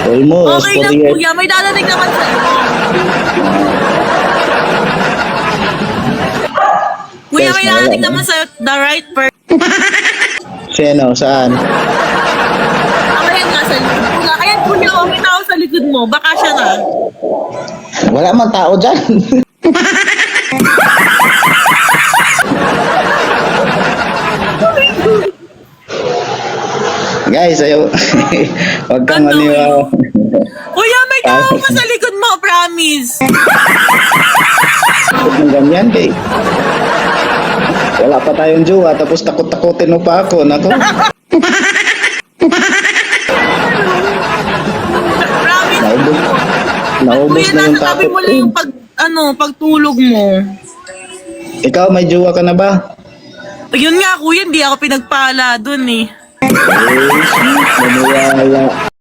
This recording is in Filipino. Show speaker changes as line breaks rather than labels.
Almost,
Okay lang kuya, may dadating naman sa'yo. Kuya,
Yes,
may
nawala
dadating
na.
naman sa'yo, the right person.
Sino? Saan?
Ayan nga sa likod. Kuya, ayan kuya, oh, may tao sa likod mo. Baka siya na.
Wala man tao dyan. Guys, ayaw. Huwag kang
Ano
maniwala.
Kuya, may tao pa sa likod mo, promise.
Huwag ng ganyan, eh. Wala pa tayong jowa, tapos takot-takutin mo pa ako. Nako.
Promise.
Naubos. Naubos
Kuya,
na yung
nasa tabi
takot
mo
ko.
lang yung pagtulog mo.
Ikaw, may jowa ka na ba?
Yun nga kuya, hindi ako pinagpala dun eh.
Eh, maniwala.